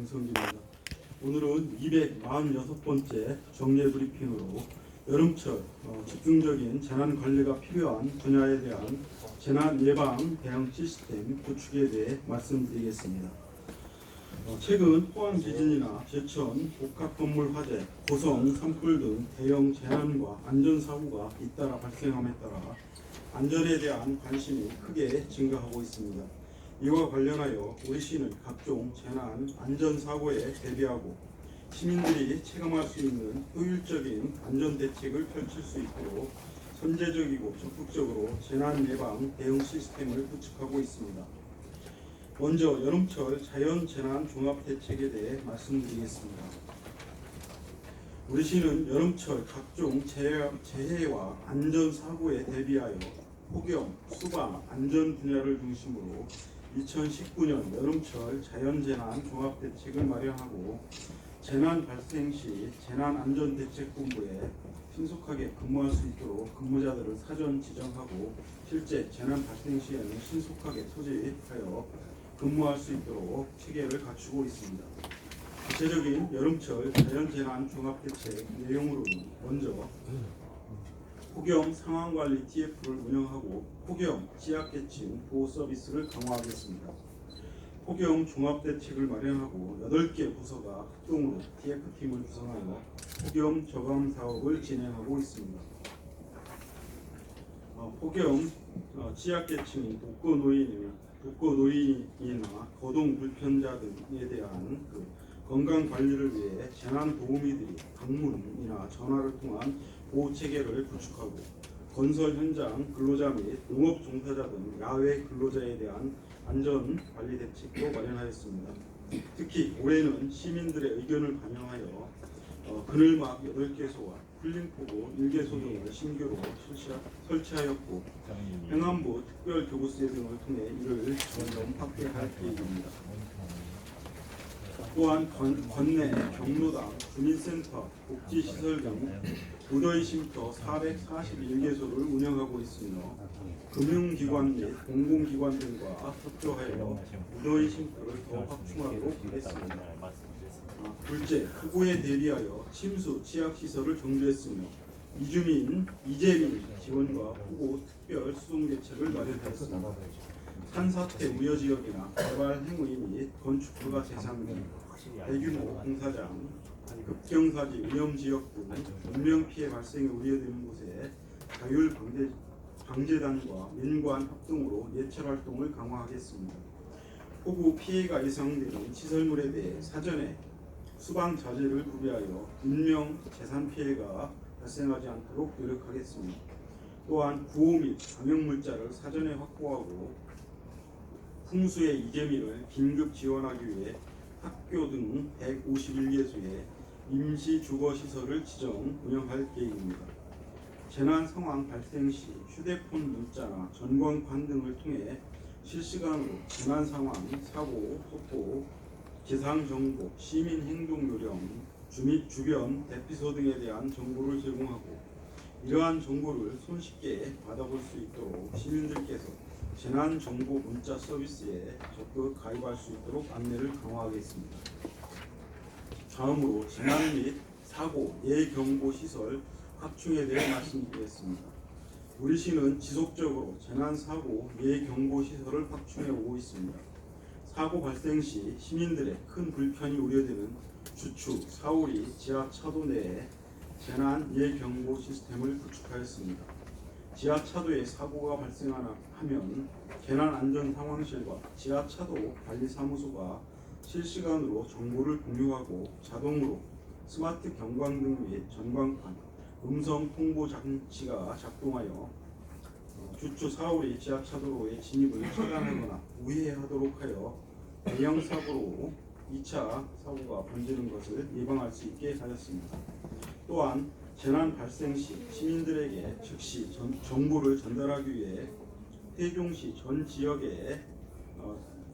강성기입니다. 오늘은 246번째 정례 브리핑으로 여름철 집중적인 재난 관리가 필요한 분야에 대한 재난 예방 대응 시스템 구축에 대해 말씀드리겠습니다. 최근 포항 지진이나 제천 복합 건물 화재, 고성 산불 등 대형 재난과 안전사고가 잇따라 발생함에 따라 안전에 대한 관심이 크게 증가하고 있습니다. 이와 관련하여 우리 시는 각종 재난 안전사고에 대비하고 시민들이 체감할 수 있는 효율적인 안전대책을 펼칠 수 있도록 선제적이고 적극적으로 재난 예방 대응 시스템을 구축하고 있습니다. 먼저 여름철 자연재난 종합대책에 대해 말씀드리겠습니다. 우리 시는 여름철 각종 재해와 안전사고에 대비하여 폭염, 수방, 안전 분야를 중심으로 2019년 여름철 자연재난 종합대책을 마련하고 재난 발생 시 재난안전대책본부에 신속하게 근무할 수 있도록 근무자들을 사전 지정하고 실제 재난 발생 시에는 신속하게 소집하여 근무할 수 있도록 체계를 갖추고 있습니다. 구체적인 여름철 자연재난 종합대책 내용으로는 먼저 폭염 상황관리 TF를 운영하고 폭염 취약계층 보호 서비스를 강화하겠습니다. 폭염 종합대책을 마련하고 8개 부서가 합동으로 TF팀을 구성하여 폭염 저감 사업을 진행하고 있습니다. 폭염 취약계층인 독거노인이나 거동 불편자 등에 대한 건강 관리를 위해 재난 도우미들이 방문이나 전화를 통한 보호 체계를 구축하고 건설 현장 근로자 및 농업 종사자 등 야외 근로자에 대한 안전 관리 대책도 마련하였습니다. 특히 올해는 시민들의 의견을 반영하여 그늘막 8개소와 쿨링포구 1개소 등을 신규로 설치하였고 행안부 특별교부세 등을 통해 이를 점점 확대할 계획입니다. 또한 관내 경로당, 주민센터, 복지시설 등 무더위 쉼터 441개소를 운영하고 있으며 금융기관 및 공공기관 등과 협조하여 무더위 쉼터를 더 확충하도록 하겠습니다. 둘째, 폭우에 대비하여 침수 취약시설을 정비했으며 이재민 지원과 폭우 특별 수송 대책을 마련하였습니다. 산사태 우려 지역이나 개발 행위 및 건축 허가 대상 등 대규모 공사장, 급경사지 위험 지역 등 인명피해 발생이 우려되는 곳에 자율 방재단과 민관 합동으로 예찰 활동을 강화하겠습니다. 폭우 피해가 예상되는 시설물에 대해 사전에 수방 자재를 구비하여 인명 재산 피해가 발생하지 않도록 노력하겠습니다. 또한 구호 및 방역물자를 사전에 확보하고 풍수의 이재민을 긴급 지원하기 위해 학교 등 151개소에 임시 주거시설을 지정 운영할 계획입니다. 재난 상황 발생 시 휴대폰 문자나 전광판 등을 통해 실시간으로 재난 상황, 사고, 속보, 기상 정보, 시민 행동 요령, 주변 대피소 등에 대한 정보를 제공하고 이러한 정보를 손쉽게 받아볼 수 있도록 시민들께서 재난정보 문자 서비스에 적극 가입할 수 있도록 안내를 강화하겠습니다. 다음으로 재난 및 사고 예경보시설 확충에 대해 말씀드리겠습니다. 우리 시는 지속적으로 재난사고 예경보시설을 확충해 오고 있습니다. 사고 발생 시 시민들의 큰 불편이 우려되는 주추, 사오리, 지하차도 내에 재난 예경보 시스템을 구축하였습니다. 지하차도에 사고가 발생하면 재난안전상황실과 지하차도 관리사무소가 실시간으로 정보를 공유하고 자동으로 스마트 경광등 및 전광판, 음성 통보 장치가 작동하여 주추 사오리 지하차도로의 진입을 차단하거나 우회하도록 하여 대형 사고로 2차 사고가 번지는 것을 예방할 수 있게 하였습니다. 또한 재난 발생 시 시민들에게 즉시 정보를 전달하기 위해 세종시 전 지역에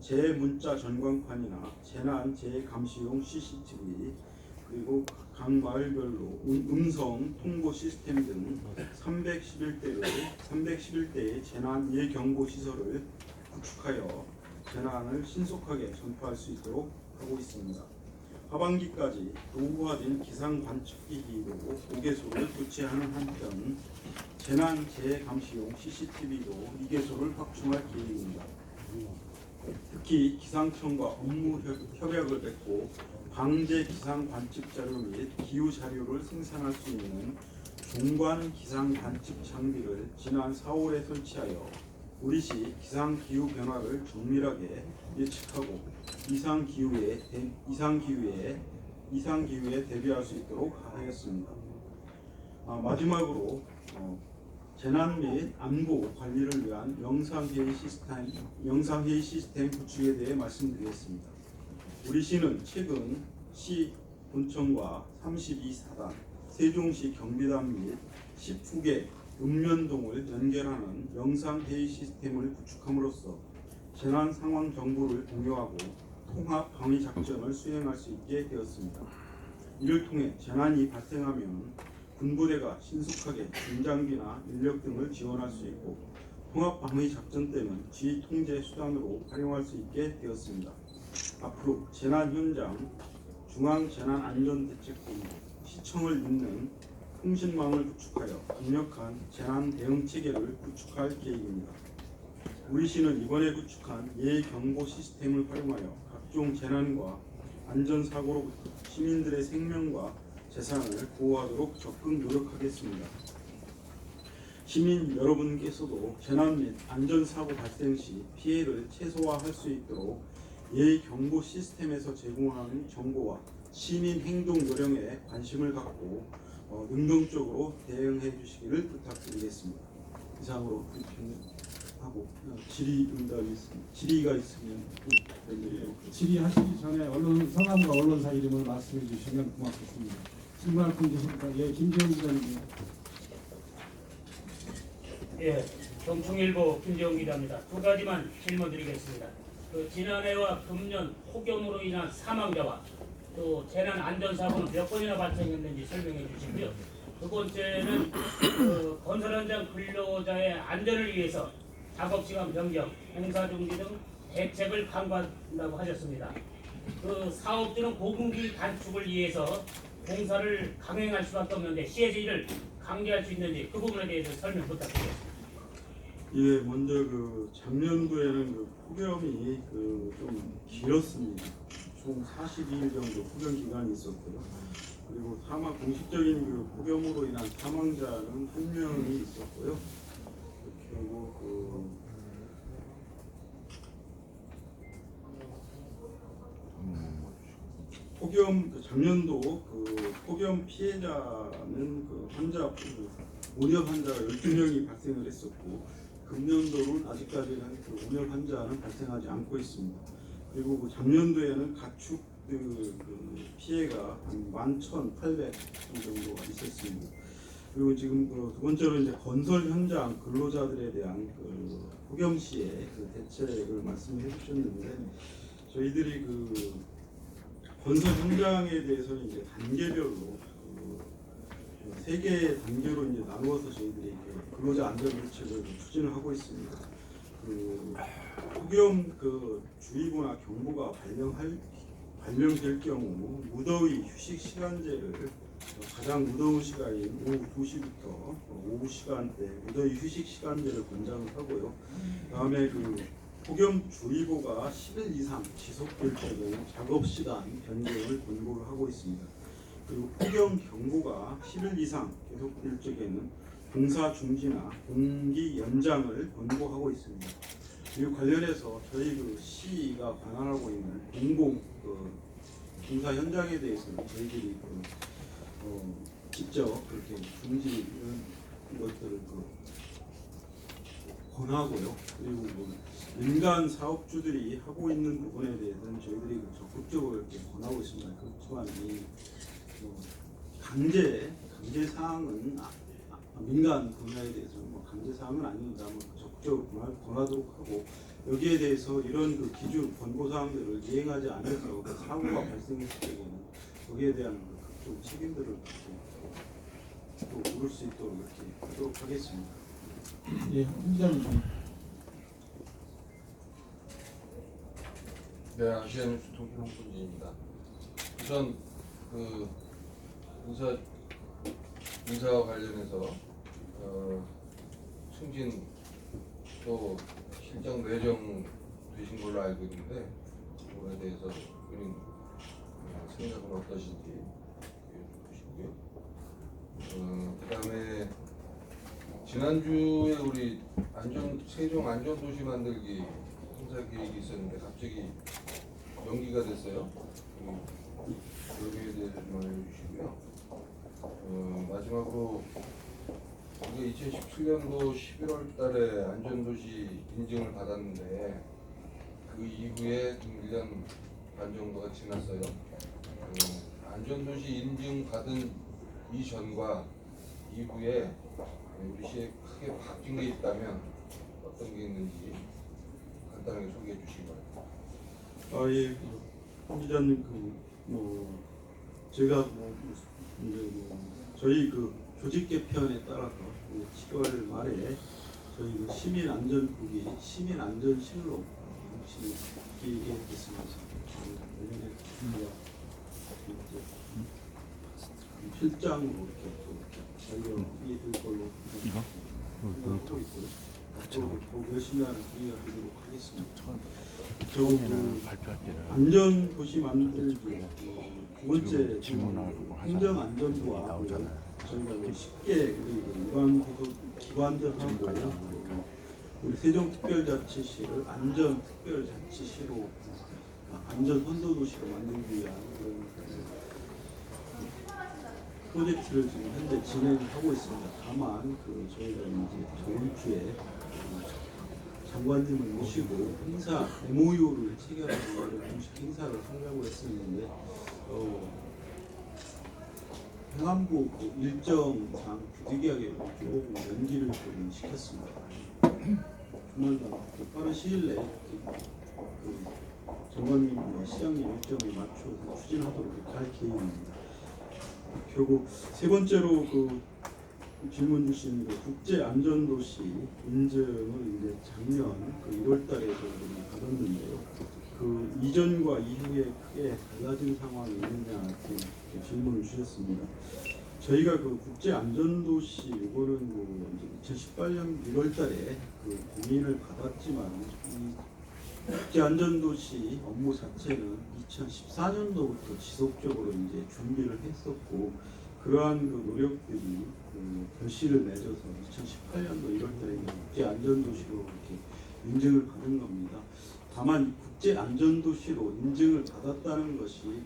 재문자 전광판이나 재난 재감시용 CCTV 그리고 각 마을별로 음성 통보 시스템 등 311대의 재난 예경보 시설을 구축하여 재난을 신속하게 전파할 수 있도록 하고 있습니다. 하반기까지 노후화된 기상 관측기기로 보개소를 교체하는 한편 재난 재해 감시용 CCTV도 2개소를 확충할 계획입니다. 특히 기상청과 업무 협약을 맺고 방제 기상 관측 자료 및 기후 자료를 생산할 수 있는 종관 기상 관측 장비를 지난 4월에 설치하여 우리시 기상 기후 변화를 정밀하게 예측하고 이상 기후에 대비할 수 있도록 하였습니다. 마지막으로 재난 및 안보 관리를 위한 영상회의 시스템 구축에 대해 말씀드리겠습니다. 우리시는 최근 시 본청과 32사단, 세종시 경비단 및 19개 읍면동을 연결하는 영상회의 시스템을 구축함으로써 재난 상황 정보를 공유하고 통합 방위 작전을 수행할 수 있게 되었습니다. 이를 통해 재난이 발생하면 군부대가 신속하게 군장비나 인력 등을 지원할 수 있고 통합 방위 작전 때는 지휘 통제 수단으로 활용할 수 있게 되었습니다. 앞으로 재난 현장, 중앙재난안전대책본부, 시청을 잇는 통신망을 구축하여 강력한 재난 대응 체계를 구축할 계획입니다. 우리시는 이번에 구축한 예경보 시스템을 활용하여 각종 재난과 안전사고로부터 시민들의 생명과 재산을 보호하도록 적극 노력하겠습니다. 시민 여러분께서도 재난 및 안전사고 발생 시 피해를 최소화할 수 있도록 예경보 시스템에서 제공하는 정보와 시민 행동 요령에 관심을 갖고 능동적으로 대응해 주시기를 부탁드리겠습니다. 이상으로 하고 질의가 있으면 질의하시기 전에 언론 성함과 언론사 이름을 말씀해 주시면 고맙겠습니다. 질문할 분 계십니까? 예, 김재훈 기자님. 예, 경충일보 김재훈 기자입니다. 두 가지만 질문드리겠습니다. 지난해와 금년 폭염으로 인한 사망자와 또 재난 안전사고는 몇 번이나 발생했는지 설명해 주시고요. 두 번째는 건설 현장 근로자의 안전을 위해서 작업시간 변경, 공사 중지 등 대책을 강구한다고 하셨습니다. 사업주는 고공기 단축을 위해서 공사를 강행할 수밖에 없는데 시에서 이를 강제할 수 있는지 그 부분에 대해서 설명 부탁드리겠습니다. 예, 먼저 작년도에는 폭염이 좀 길었습니다. 총 42일 정도 폭염 기간이 있었고요. 그리고 공식적인 폭염으로 인한 사망자는 1명이 있었고요. 그리고 작년도 폭염 피해자는 온열 환자가 12명이 발생을 했었고 금년도는 아직까지는 온열 환자는 발생하지 않고 있습니다. 그리고 작년도에는 가축 피해가 한 11,800 정도가 있었습니다. 그리고 지금 두 번째로 이제 건설 현장 근로자들에 대한 폭염 시에 대책을 말씀해 주셨는데 저희들이 건설 현장에 대해서는 이제 단계별로 3개 단계로 이제 나누어서 저희들이 근로자 안전 대책을 추진을 하고 있습니다. 폭염 주의보나 경보가 발령될 경우 무더위 휴식 시간제를 가장 무더운 시간인 오후 2시부터 오후 시간대 무더위 휴식 시간제를 권장을 하고요. 다음에 폭염주의보가 10일 이상 지속될 경우 작업시간 변경을 권고를 하고 있습니다. 그리고 폭염경보가 10일 이상 계속될 적에는 공사 중지나 공기 연장을 권고하고 있습니다. 그리고 관련해서 저희 시가 관할하고 있는 공공 공사 현장에 대해서는 저희들이 직접 그렇게 중지 이런 것들을 권하고요. 그리고 민간 사업주들이 하고 있는 부분에 대해서는 저희들이 적극적으로 이렇게 권하고 있습니다. 그렇지만 이 강제 사항은 민간 분야에 대해서는 강제 사항은 아닙니다. 적극적으로 권하도록 하고 여기에 대해서 이런 기준 권고 사항들을 이행하지 않아서 사고가 발생했을 때에는 거기에 대한 각종 책임들을 또 물을 수 있도록 이렇게 하도록 하겠습니다. 예, 기자님. 네, 아시아뉴스 통신홍보진입니다. 우선 그 인사와 관련해서 승진 또 실장 내정 되신 걸로 알고 있는데 그거에 대해서 본인 생각은 어떠신지 보시고요. 그다음에 지난주에 우리 세종 안전도시 만들기 행사 계획이 있었는데 갑자기 연기가 됐어요. 여기에 대해서 좀 알려주시고요. 마지막으로 우리가 2017년도 11월 달에 안전도시 인증을 받았는데 그 이후에 좀 1년 반 정도가 지났어요. 안전도시 인증 받은 이전과 이후에 우리 시에 크게 바뀐 게 있다면 어떤 게 있는지 간단하게 소개해 주시기 바랍니다. 예, 홍 기자님 제가 이제 저희 조직 개편에 따라서 7월 말에 저희 시민 안전국이 시민 안전실로 기획했습니다. 필장으로 이렇게 될 걸로 하고 있고요. 앞으로 열심히 하는 기회가 되도록 하겠습니다. 안전 도시 만들기 두 번째 행정안전부와 저희가 쉽게 일반 기관들하고 우리 세종특별자치시를 안전특별자치시로 안전선도도시로 만들기 위한 프로젝트를 지금 현재 진행하고 있습니다. 다만 저희가 이제 저번 주에 장관님을 모시고 행사 MOU를 체결하고 공식 행사를 하려고 했었는데 행안부 일정상 부득이하게 조금 연기를 좀 시켰습니다. 조만간 빠른 시일 내에 장관님과 시장님 일정에 맞춰서 추진하도록 할 계획입니다. 결국 세 번째로 질문 주신 국제안전도시 인증을 이제 작년 1월달에 받았는데요. 이전과 이후에 크게 달라진 상황이 있느냐 이렇게 질문을 주셨습니다. 저희가 국제안전도시 이거는 2018년 1월달에 공인을 받았지만 이 국제안전도시 업무 자체는 2014년도부터 지속적으로 이제 준비를 했었고 그러한 노력들이 결실을 맺어서 2018년도 1월달에 국제안전도시로 이렇게 인증을 받은 겁니다. 다만 국제안전도시로 인증을 받았다는 것이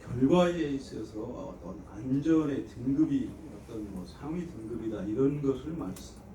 결과에 있어서 어떤 안전의 등급이 어떤 상위 등급이다 이런 것을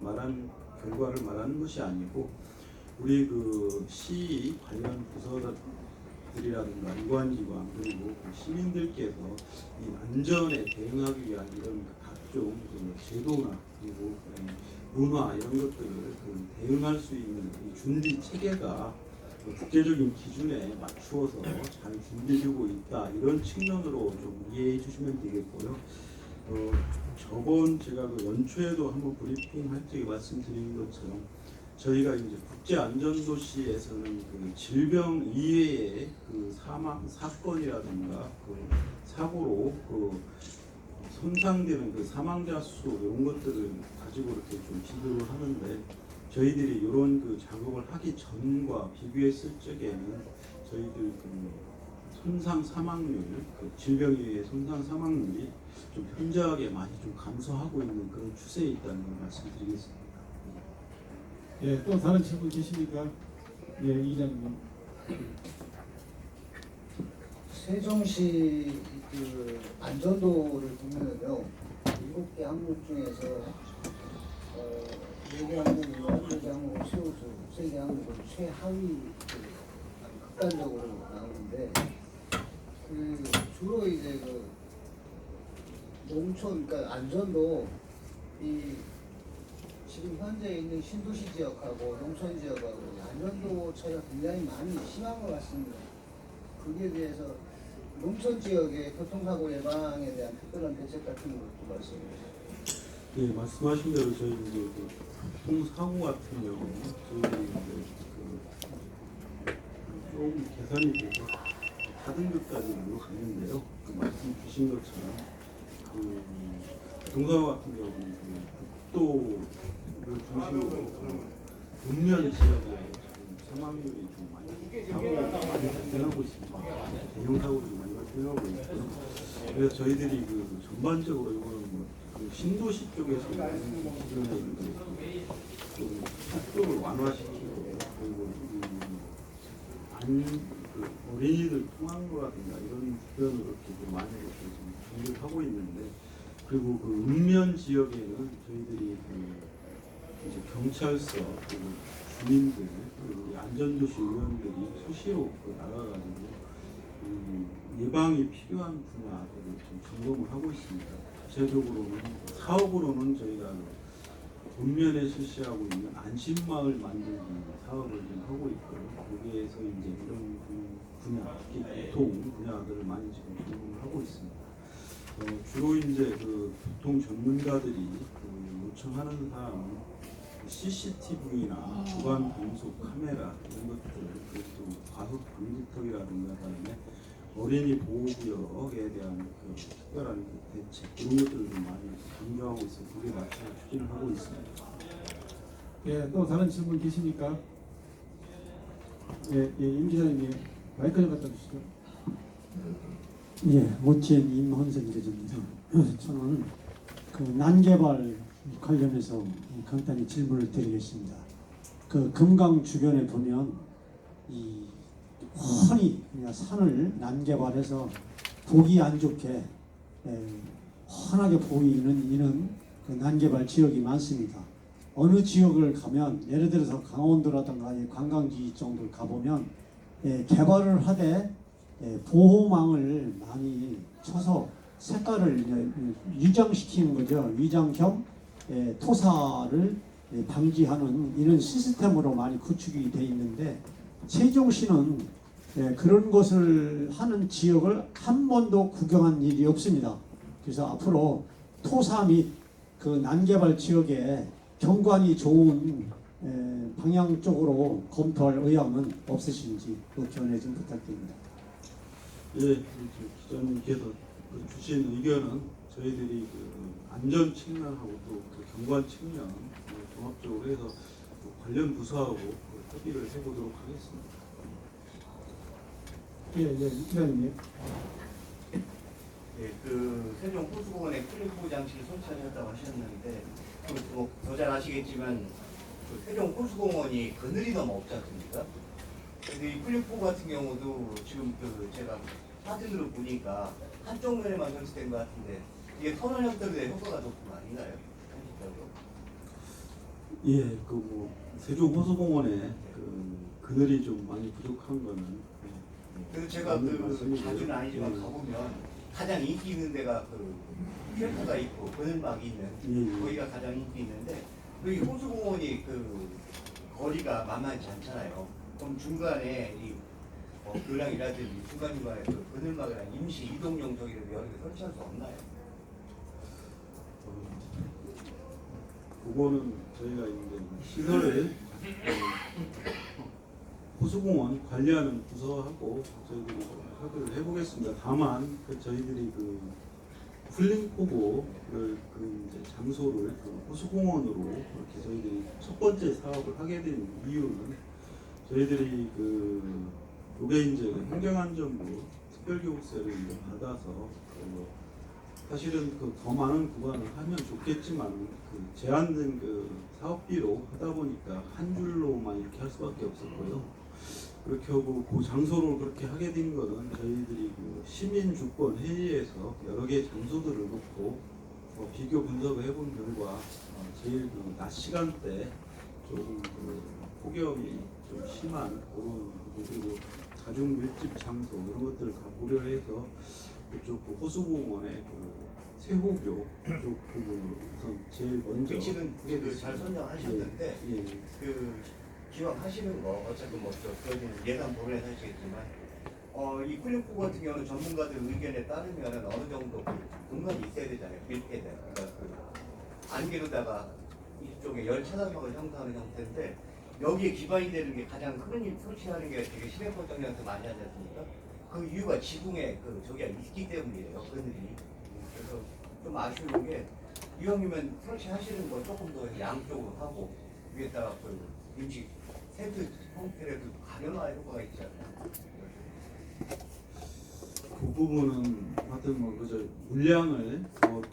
말한 결과를 말하는 것이 아니고 우리 시 관련 부서들이라든가 유관기관 그리고 시민들께서 이 안전에 대응하기 위한 이런 각종 제도나 그리고 문화 이런 것들을 대응할 수 있는 이 준비 체계가 국제적인 기준에 맞추어서 잘 준비되고 있다 이런 측면으로 좀 이해해 주시면 되겠고요. 저번 제가 연초에도 한번 브리핑 할 적에 말씀드린 것처럼 저희가 이제 국제안전도시에서는 질병 이외의 사망 사건이라든가 사고로 손상되는 사망자 수 이런 것들을 가지고 이렇게 좀 비교를 하는데 저희들이 이런 작업을 하기 전과 비교했을 적에는 저희들 손상 사망률 질병에 의해 손상 사망률이 좀 현저하게 많이 좀 감소하고 있는 그런 추세에 있다는 걸 말씀드리겠습니다. 예, 또 다른 질문 계십니까? 예, 이 기자님. 세종시 안전도를 보면요, 7개 항목 중에서 4개 항목으로 1개 항목을 최우수, 3개 항목을 최하위 극단적으로 나오는데 주로 이제 농촌, 그러니까 안전도 지금 현재 있는 신도시 지역하고 농촌 지역하고 안전도 차이가 굉장히 많이 심한 것 같습니다. 거기에 대해서 농촌 지역의 교통사고 예방에 대한 특별한 대책 같은 것도 말씀해 주세요. 네, 말씀하신 대로 저희 이제 교통사고 같은 경우 저희들이 조금 계산이 돼서 4등급까지 갔는데요. 주신 것처럼 그 동사와 같은 경우는 그 국도를 중심으로 읍면 지역에 사망률이 좀 많이 사고가 많이 발생하고 있습니다. 대형 사고들이 많이 발생하고 있고요. 그래서 저희들이 그 전반적으로 이거는 그 신도시 쪽에서 기존에 좀 속도를 완화시키고 그리고 그 어린이들 통학로라든가 이런 주변으로 이렇게 좀 많이 좀 준비를 하고 있는데 그리고 그 읍면 지역에는 저희들이 그 이제 경찰서 그리고 주민들 그리고 우리 안전조시 의원들이 수시로 나가가지고 예방이 필요한 분야들을 좀 점검을 하고 있습니다. 구체적으로는 사업으로는 저희가 읍면에 실시하고 있는 안심마을 만들기 사업을 좀 하고 있고요. 거기에서 이제 이런 분야, 특히 교통 분야들을 많이 지금 점검을 하고 있습니다. 주로 이제 그 교통 전문가들이 요청하는 사항은 CCTV나 주간 단속 카메라 이런 것들, 그리고 과속 방지턱이라든가 그다음에 어린이 보호구역에 대한 그 특별한 대책 이런 것들을 좀 많이 강조하고 있어서 그에 맞춰 추진을 하고 있습니다. 예, 또 다른 질문 계십니까? 예, 임 기자님 마이크 좀 갖다 주시죠. 예, 모친 임헌선 기자입니다. 저는 그 난개발 관련해서 간단히 질문을 드리겠습니다. 그 금강 주변에 보면 이 훤히 그냥 산을 난개발해서 보기 안 좋게 훤하게 보이는 이런 그 난개발 지역이 많습니다. 어느 지역을 가면 예를 들어서 강원도라든가 관광지 정도를 가보면 개발을 하되 보호망을 많이 쳐서 색깔을 위장시키는 거죠. 위장 겸 토사를 방지하는 이런 시스템으로 많이 구축이 되어 있는데 세종시는 그런 것을 하는 지역을 한 번도 구경한 일이 없습니다. 그래서 앞으로 토사 및 그 난개발 지역에 경관이 좋은 방향 쪽으로 검토할 의향은 없으신지 그 견해 좀 부탁드립니다. 예, 기자님께서 주신 의견은 저희들이 그 안전 측면하고 또 그 경관 측면 종합적으로 해서 관련 부서하고 협의를 해보도록 하겠습니다. 예, 기자님. 예, 그 세종 호수공원에 클리프 장치를 설치하셨다고 하셨는데 더 잘 아시겠지만 그 세종 호수공원이 그늘이 너무 없지 않습니까? 근데 이 클리프 같은 경우도 지금 그 제가 사진으로 보니까 한쪽 면에만 설치된 것 같은데 이게 터널 형태로의 효과가 높은 거 아닌가요? 현실적으로? 예, 그 뭐 세종 호수공원에 그 그늘이 좀 많이 부족한 거는 그래서 제가 그 자주는 아니지만 가보면 가장 인기 있는 데가 그 쉘터가 있고 그늘막이 있는 거기가 가장 인기 있는데 여기 호수공원이 그 거리가 만만치 않잖아요. 그럼 중간에 이 교량이라든지 중간중간에 그 그늘막이랑 임시 이동용 저기를 여러 개 설치할 수 없나요? 그거는 저희가 이제 시설을 호수공원 관리하는 부서하고 저희들이 협의를 해보겠습니다. 다만 저희들이 그 플링포고를 그 이제 장소를 그 호수공원으로 이렇게 저희들이 첫 번째 사업을 하게 된 이유는 저희들이 그 요게 이제 환경안전부 특별교육세를 이제 받아서 사실은 그 더 많은 구간을 하면 좋겠지만 그 제한된 그 사업비로 하다 보니까 한 줄로만 이렇게 할 수밖에 없었고요. 그렇게 하고 그 장소를 그렇게 하게 된 거는 저희들이 그 시민주권 회의에서 여러 개의 장소들을 놓고 비교 분석을 해본 결과 제일 그 낮 시간대 조금 그 폭염이 좀 심한 그런 그리고 가중 밀집 장소 이런 것들을 다 고려해서 그쪽 그 호수공원의 그 세호교 쪽 부분으로 우선 제일 먼저 위치는 잘 선정하셨는데 예. 그 기왕 하시는 거 어차피 뭐 저희는 예산 보면서 하시겠지만 이 클리프 같은 경우는 전문가들 의견에 따르면 어느 정도 그 공간이 있어야 되잖아요. 밀폐된 그러니까 그 안개로다가 이쪽에 열 차단막을 형성하는 형태인데 여기에 기반이 되는 게 가장 흔히 설치하는 게 되게 시내버전이한테 많이 하지 않습니까? 그 이유가 지붕에 그 저기가 있기 때문이에요. 그늘이. 그래서 좀 아쉬운 게 이왕이면 설치하시는 거 조금 더 양쪽으로 하고 위에다가 그 임시 텐트 형태라도 가려놔야 효과가 있잖아요. 그 부분은 하여튼 뭐 그저 물량을 더 이렇게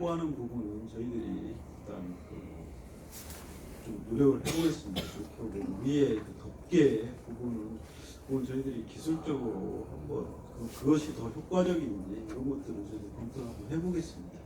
확보하는 부분은 저희들이 일단 좀 노력을 해보겠습니다. 그렇게 하고 위에 그 덮개 부분은 그건 저희들이 기술적으로 한번 그것이 더 효과적인지 이런 것들을 저희들 검토를 한번 해보겠습니다.